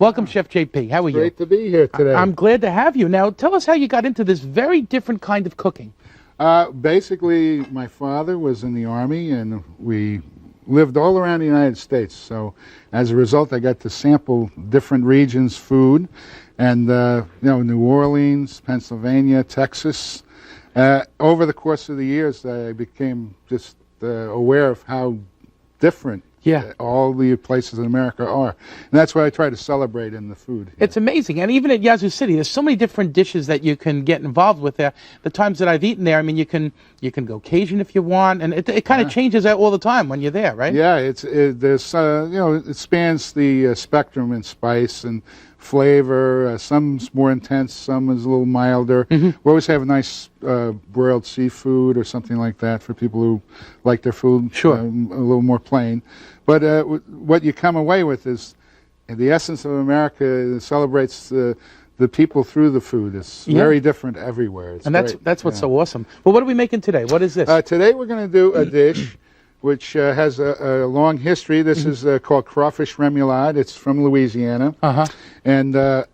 Welcome, Chef JP. How are you? Great to be here today. I'm glad to have you. Now, tell us how you got into this very different kind of cooking. Basically, my father was in the Army, and we lived all around the United States. So, as a result, I got to sample different regions' food, and New Orleans, Pennsylvania, Texas. Over the course of the years, I became just aware of how different all the places in America are. And that's what I try to celebrate in the food here. It's amazing. And even at Yazoo City, there's so many different dishes that you can get involved with there. The times that I've eaten there, I mean, you can go Cajun if you want, and it kind of changes all the time when you're there, right? Yeah, it spans the spectrum in spice and flavor. Some's more intense, some is a little milder. We always have a nice broiled seafood or something like that for people who like their food a little more plain. But what you come away with is the essence of America celebrates the people through the food. It's very different everywhere. It's that's what's so awesome. Well, what are we making today? What is this? Today we're going to do a dish which has a long history. This is called Crawfish Remoulade. It's from Louisiana. And the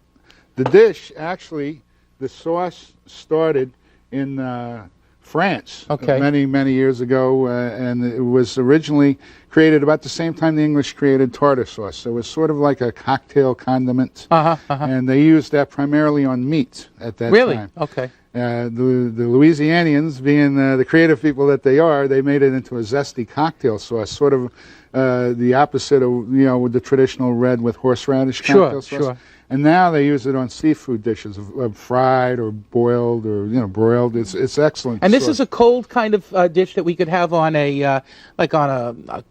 dish, actually, the sauce started in France many, many years ago, and it was originally created about the same time the English created tartar sauce. So it was sort of like a cocktail condiment, and they used that primarily on meat at that time. Really? Okay. The Louisianians, being the creative people that they are, they made it into a zesty cocktail sauce, sort of the opposite of with the traditional red with horseradish cocktail sauce. And now they use it on seafood dishes, fried or boiled or broiled. It's excellent. And this is a cold kind of dish that we could have on a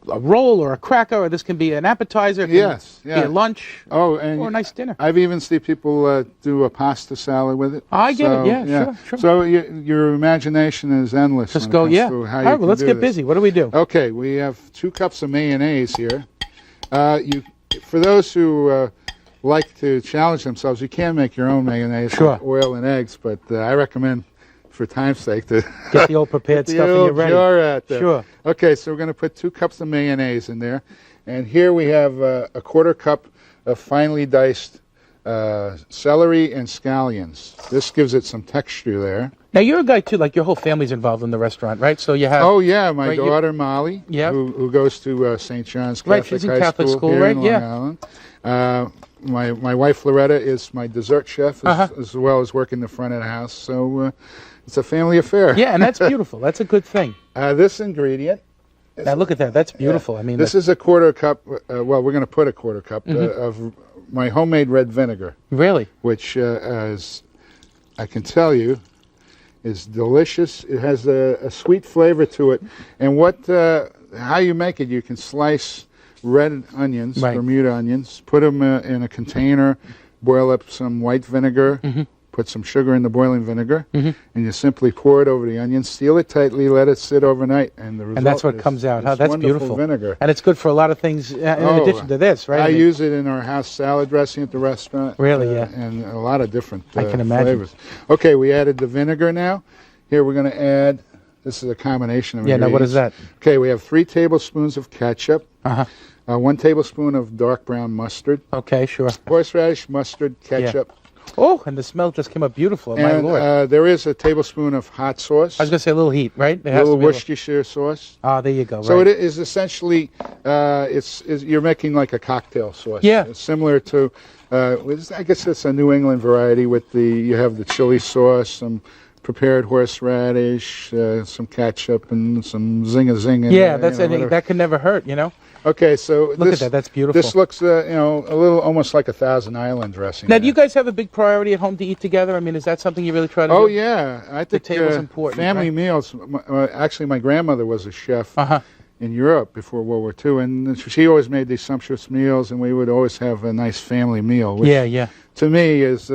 roll or a cracker, or this can be an appetizer. It can be a lunch. Or a nice dinner. I've even seen people do a pasta salad with it. I get it. Sure. So your imagination is endless. Just go, All right, well, let's get busy. What do we do? Okay, we have 2 cups of mayonnaise here. For those who like to challenge themselves, you can make your own mayonnaise with oil and eggs, but I recommend, for time's sake, to get the old prepared stuff and you're ready. Sure. Okay, so we're going to put 2 cups of mayonnaise in there, and here we have a 1/4 cup of finely diced celery and scallions. This gives it some texture there. Now you're a guy too, like your whole family's involved in the restaurant, right? So you have. Oh yeah, my daughter Molly, who goes to St. John's Catholic she's in High Catholic School here in Long Island. My wife Loretta is my dessert chef, as well as working the front of the house. So it's a family affair. Yeah, and that's beautiful. That's a good thing. This ingredient. Now look at that. That's beautiful. I mean, this is a 1/4 cup. Well, we're going to put a 1/4 cup of my homemade red vinegar. Really? Which, as I can tell you, is delicious. It has a sweet flavor to it. And how you make it, you can slice red onions, Bermuda onions, put them in a container, boil up some white vinegar, put some sugar in the boiling vinegar, and you simply pour it over the onions, seal it tightly, let it sit overnight, and the result that's what comes out. That's beautiful. Vinegar. And it's good for a lot of things in addition to this, right? I use it in our house salad dressing at the restaurant. Really, and a lot of different I can imagine. flavors. Okay, we added the vinegar now. Here we're going to add, this is a combination of ingredients. Now what is that? Okay, we have 3 tablespoons of ketchup. 1 tablespoon of dark brown mustard. Okay, sure. Horseradish, mustard, ketchup. Oh, and the smell just came up beautiful, my lord. There is a tablespoon of hot sauce. I was going to say a little heat, right? A little Worcestershire sauce. Ah, there you go. So it is essentially, you're making like a cocktail sauce. Yeah. It's similar to, I guess it's a New England variety with you have the chili sauce, some prepared horseradish, some ketchup, and some zing-a-zing. That can never hurt, Okay, so look at that. That's beautiful. This looks, a little almost like a Thousand Island dressing. Now, do you guys have a big priority at home to eat together? I mean, is that something you really try to do? Oh yeah, I think the table's important. Family meals. Actually, my grandmother was a chef in Europe before World War II, and she always made these sumptuous meals, and we would always have a nice family meal. Which to me is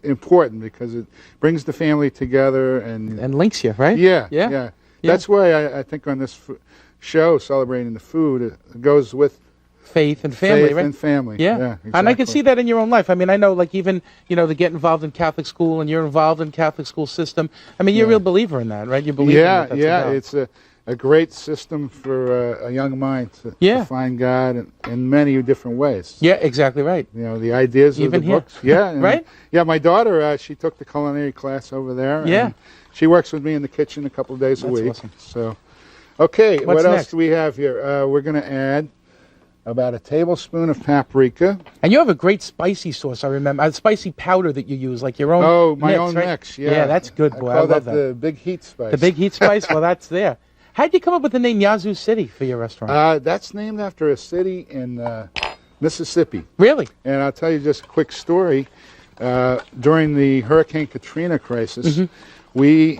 important because it brings the family together and links you, right? Yeah. That's why I think on this show celebrating the food, it goes with faith and family, faith right? and family. Yeah. Exactly. And I can see that in your own life. I mean, I know, like, even, to get involved in Catholic school, and you're involved in Catholic school system. I mean, you're a real believer in that, right? You believe in it. It's a great system for a young mind to find God in many different ways. Yeah, exactly right. You know, the ideas of the books. Yeah, right? Yeah, my daughter, she took the culinary class over there. Yeah. And she works with me in the kitchen a couple of days a week. Awesome. So, okay, What's what else next? do we have here? We're going to add about a tablespoon of paprika. And you have a great spicy sauce, I remember. A spicy powder that you use, like your own Oh, my mix, own right? mix, yeah. Yeah, that's good, boy. I call love that. that. The big heat spice. The big heat spice? Well, that's there. How'd you come up with the name Yazoo City for your restaurant? That's named after a city in Mississippi. Really? And I'll tell you just a quick story. During the Hurricane Katrina crisis, we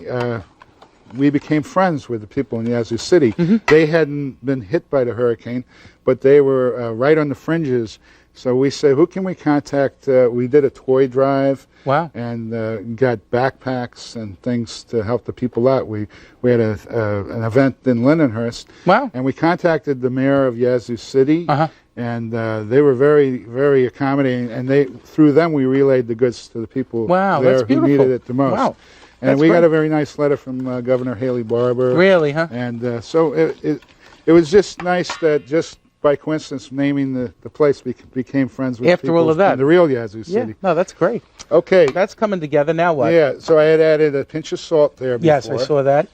became friends with the people in Yazoo City. They hadn't been hit by the hurricane, but they were right on the fringes. So we said, who can we contact? We did a toy drive. Wow. And got backpacks and things to help the people out. We had an event in Lindenhurst. Wow. And we contacted the mayor of Yazoo City. And they were very, very accommodating. And through them, we relayed the goods to the people there who needed it the most. Wow. And we got a very nice letter from Governor Haley Barbour. Really, huh? And so it was just nice that just by coincidence, naming the place, we became friends with After all of that. in the real Yazoo City. Yeah, no, that's great. Okay. That's coming together. Now what? Yeah, so I had added a pinch of salt there before. Yes, I saw that.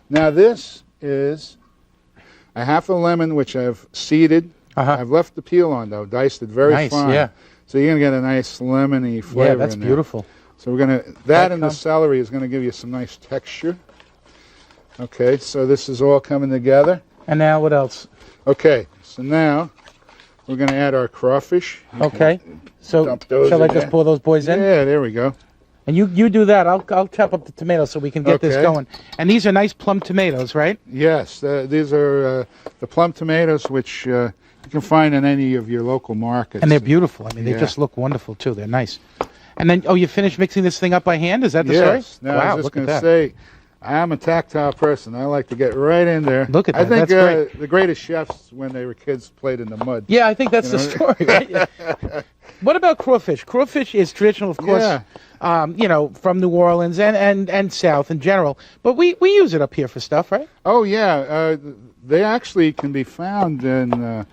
Now this is a half a lemon, which I've seeded. I've left the peel on, though, diced it very fine. Nice, yeah. So you're going to get a nice lemony flavor Yeah, that's in there. beautiful. So we're going to, that and the celery is going to give you some nice texture. Okay, so this is all coming together. And now what else? Okay, so now we're going to add our crawfish. Okay, so shall I just pour those boys in? Yeah, there we go. And you do that. I'll chop up the tomatoes so we can get this going. And these are nice plum tomatoes, right? Yes, these are the plum tomatoes, which you can find in any of your local markets. And they're beautiful. I mean, they just look wonderful, too. They're nice. And then, you finished mixing this thing up by hand? Is that the story? Yes. Now, I was just going to say, I'm a tactile person. I like to get right in there. Look at that. I think that's great. The greatest chefs, when they were kids, played in the mud. Yeah, I think that's the story, right? Yeah. What about crawfish? Crawfish is traditional, of course, from New Orleans and South in general. But we use it up here for stuff, right? Oh, yeah. They actually can be found in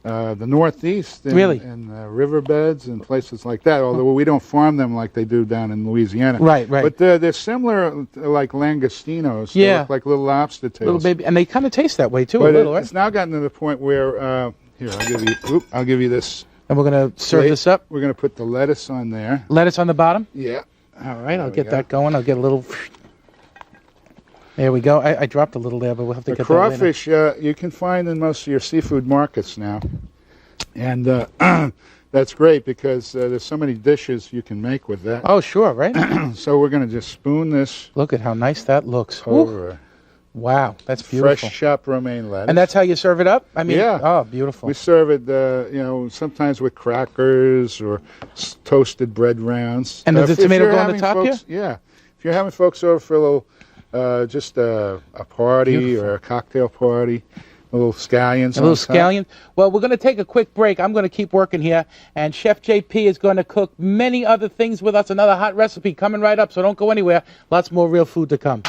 the Northeast, in riverbeds and places like that, although we don't farm them like they do down in Louisiana. Right. But they're similar, like langostinos. They look like little lobster tails. Little baby, and they kind of taste that way, too, but a little, right? It's now gotten to the point where, here, I'll give you this. And we're going to serve this up? We're going to put the lettuce on there. Lettuce on the bottom? Yeah. All right, I'll get that going. I'll get a little... There we go. I dropped a little there, but we'll have to get that later. Crawfish you can find in most of your seafood markets now. And that's great because there's so many dishes you can make with that. Oh, sure, right? So we're going to just spoon this. Look at how nice that looks. Over. Wow, that's beautiful. Fresh chopped romaine lettuce. And that's how you serve it up? I mean, oh, beautiful. We serve it, sometimes with crackers or toasted bread rounds. And does the tomato go on the top here? Yeah. If you're having folks over for a little, just a party or a cocktail party, a little scallions. A little scallion. Well, we're going to take a quick break. I'm going to keep working here. And Chef JP is going to cook many other things with us. Another hot recipe coming right up, so don't go anywhere. Lots more real food to come.